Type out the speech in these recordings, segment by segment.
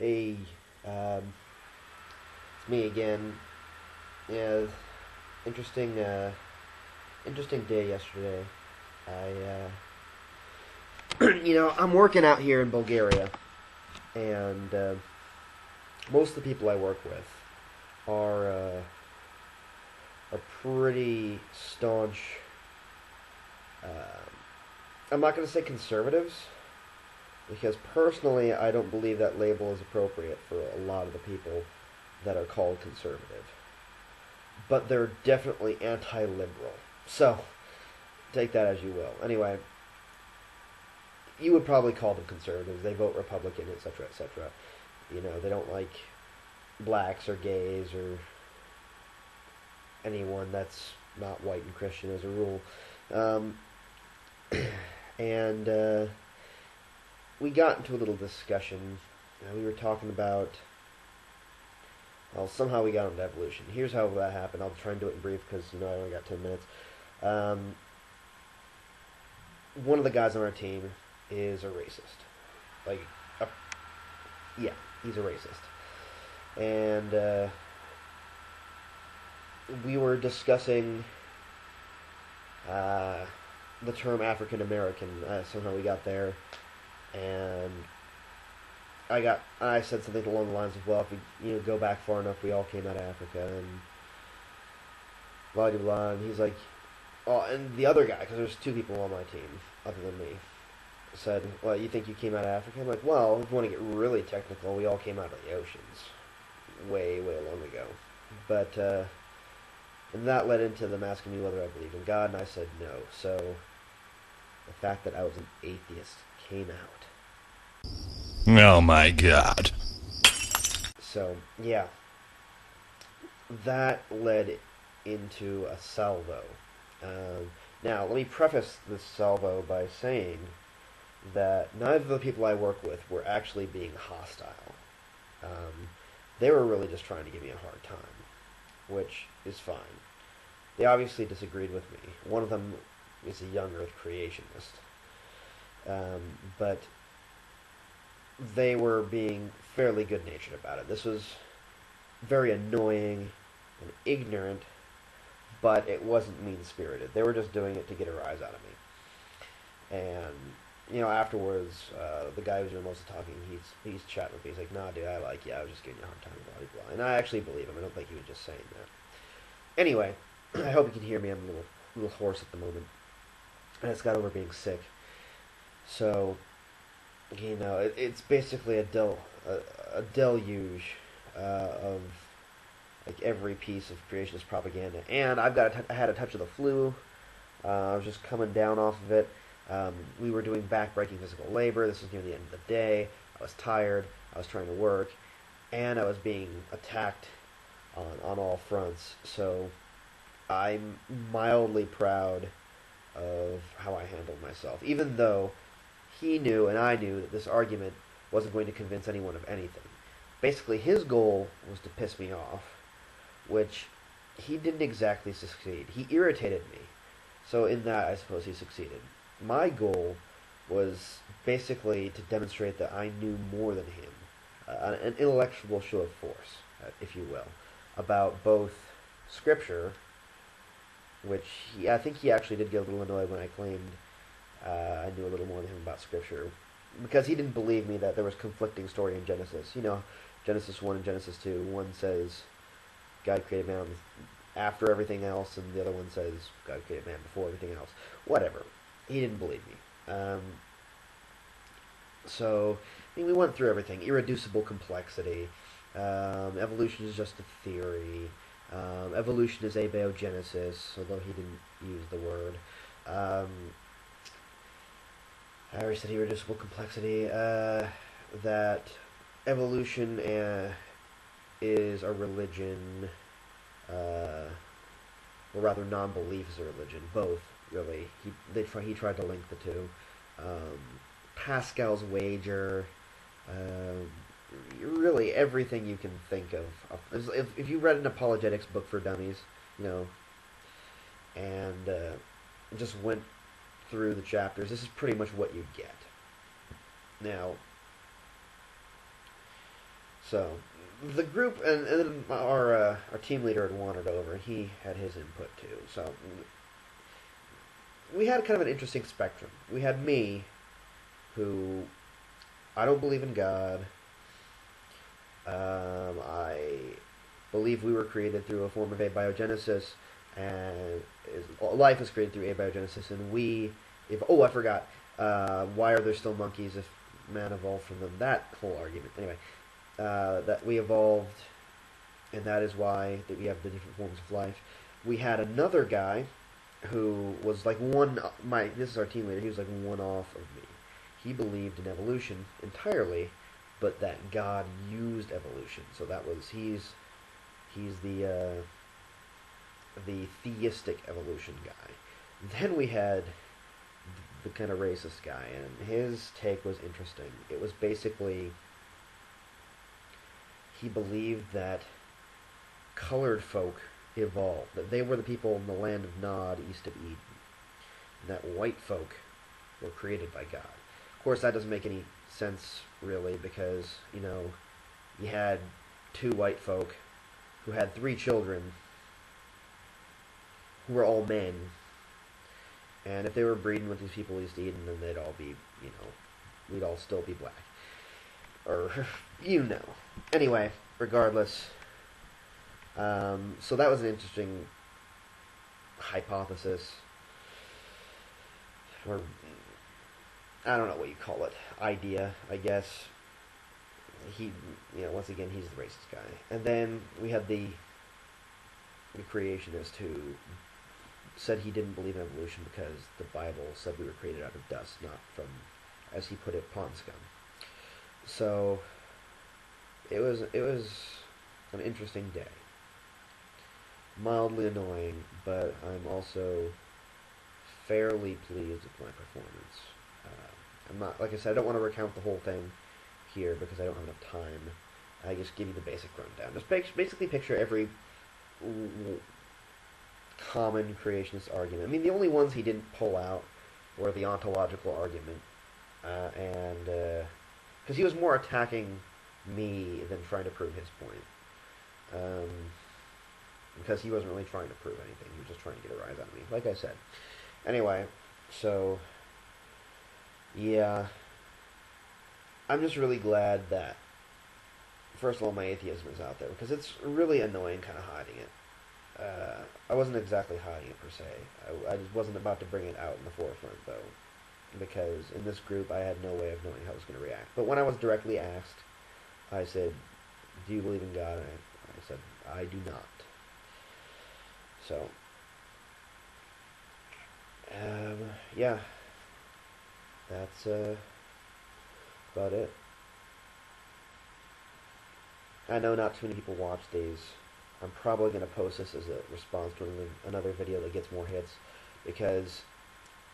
Hey, it's me again. Yeah, interesting, interesting day yesterday. I'm working out here in Bulgaria, and most of the people I work with are pretty staunch. Uh, I'm not going to say conservatives because personally, I don't believe that label is appropriate for a lot of the people that are called conservative. But they're definitely anti-liberal. So take that as you will. Anyway, you would probably call them conservatives. They vote Republican, etc., etc. They don't like blacks or gays or anyone that's not white and Christian as a rule. Um, and we got into a little discussion. We were talking about, well, somehow we got into evolution. Here's how that happened. I'll try and do it in brief because, I only got 10 minutes. Um, one of the guys on our team is a racist. Like, uh, yeah, he's a racist. And we were discussing the term African American. Somehow we got there, and I said something along the lines of, well, if we go back far enough, we all came out of Africa, and blah blah blah. And he's like, oh, and the other guy, because there's two people on my team other than me, said, well, you think you came out of Africa? I'm like, well, if you want to get really technical, we all came out of the oceans way long ago. But and that led into them asking me whether I believed in God, and I said no. So the fact that I was an atheist came out. Oh my god. So yeah, that led into a salvo. Now, let me preface this salvo by saying that neither of the people I work with were actually being hostile. Um, they were really just trying to give me a hard time, which is fine. They obviously disagreed with me. One of them is a young Earth creationist, but they were being fairly good-natured about it. This was very annoying and ignorant, but it wasn't mean-spirited. They were just doing it to get a rise out of me. And afterwards, the guy who's doing most of the talking, he's chatting with me. He's like, "Nah, dude, I like you. I was just giving you a hard time, blah blah blah." And I actually believe him. I don't think he was just saying that. Anyway, I hope you can hear me. I'm a little hoarse at the moment. I just got over being sick. So, it's basically a deluge of like every piece of creationist propaganda. And I had a touch of the flu. I was just coming down off of it. We were doing back-breaking physical labor. This was near the end of the day. I was tired. I was trying to work, and I was being attacked on all fronts. So I'm mildly proud of how I handled myself, even though he knew and I knew that this argument wasn't going to convince anyone of anything. Basically, his goal was to piss me off, which he didn't exactly succeed. He irritated me. So in that, I suppose he succeeded. My goal was basically to demonstrate that I knew more than him, an intellectual show of force, if you will, about both Scripture, which I think he actually did get a little annoyed when I claimed I knew a little more than him about Scripture, because he didn't believe me that there was conflicting story in Genesis. Genesis 1 and Genesis 2. One says God created man after everything else, and the other one says God created man before everything else. Whatever. He didn't believe me. So, we went through everything. Irreducible complexity. Evolution is just a theory. Evolution is abiogenesis, although he didn't use the word. I already said irreducible complexity. That evolution is a religion, or rather, non-belief is a religion. Both, really. He tried to link the two. Pascal's wager. Really, everything you can think of. If you read an apologetics book for dummies, and just went through the chapters, this is pretty much what you get. Now, So the group and then our team leader had wandered over, and he had his input too. So we had kind of an interesting spectrum. We had me, who I don't believe in God. I believe we were created through a form of abiogenesis, and life is created through abiogenesis, and we. If I forgot. Why are there still monkeys if man evolved from them? That whole argument. Anyway, that we evolved, and that is why that we have the different forms of life. We had another guy who was like this is our team leader. He was like one off of me. He believed in evolution entirely, but that God used evolution. So that was he's the theistic evolution guy. Then we had the kind of racist guy, and his take was interesting. It was basically he believed that colored folk evolved, that they were the people in the land of Nod, east of Eden, and that white folk were created by God. Of course, that doesn't make any sense, really, because, you had two white folk who had 3 children who were all men, and if they were breeding with these people East Eden, then they'd all be, we'd all still be black. Or, Anyway, regardless, so that was an interesting hypothesis, or I don't know what you call it, idea, I guess. He, once again, he's the racist guy. And then we had the creationist who said he didn't believe in evolution because the Bible said we were created out of dust, not from, as he put it, pond scum. So it was an interesting day. Mildly annoying, but I'm also fairly pleased with my performance. I'm not, like I said, I don't want to recount the whole thing here because I don't have enough time. I just give you the basic rundown. Just basically picture every common creationist argument. I mean, the only ones he didn't pull out were the ontological argument, and because he was more attacking me than trying to prove his point. Because he wasn't really trying to prove anything. He was just trying to get a rise out of me, like I said. Anyway, so yeah, I'm just really glad that, first of all, my atheism is out there, because it's really annoying kind of hiding it. I wasn't exactly hiding it, per se. I just wasn't about to bring it out in the forefront, though, because in this group I had no way of knowing how I was going to react. But when I was directly asked, I said, do you believe in God? And I said, I do not. So, yeah, that's about it. I know not too many people watch these. I'm probably going to post this as a response to another video that gets more hits, because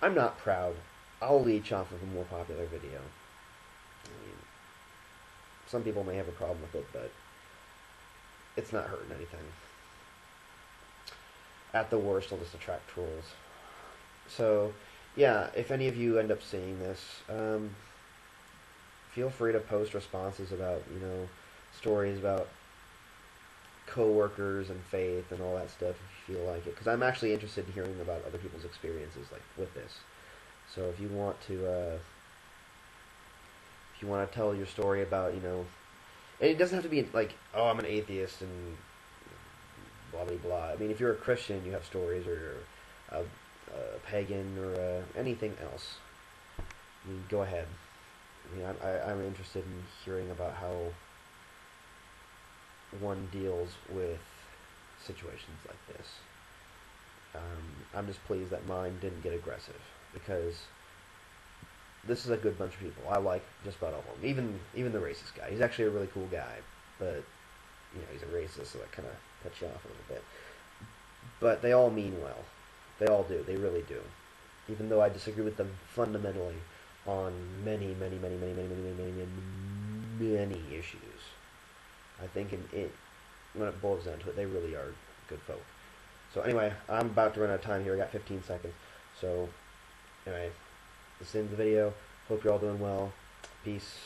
I'm not proud. I'll leech off of a more popular video. I mean, some people may have a problem with it, but it's not hurting anything. At the worst, it'll just attract trolls. So, yeah, if any of you end up seeing this, feel free to post responses about, stories about co-workers and faith and all that stuff if you feel like it, because I'm actually interested in hearing about other people's experiences like with this. So if you want to tell your story about, and it doesn't have to be like, oh, I'm an atheist and blah blah blah. I mean, if you're a Christian, you have stories, or you're a pagan, or anything else, I mean, go ahead. I mean, I'm interested in hearing about how one deals with situations like this. I'm just pleased that mine didn't get aggressive, because this is a good bunch of people. I like just about all of them. Even the racist guy. He's actually a really cool guy, but he's a racist, so that kind of cuts you off a little bit. But they all mean well. They all do. They really do. Even though I disagree with them fundamentally on many issues. I think when it boils down to it, they really are good folk. So anyway, I'm about to run out of time here. I got 15 seconds. So anyway, this is the end of the video. Hope you're all doing well. Peace.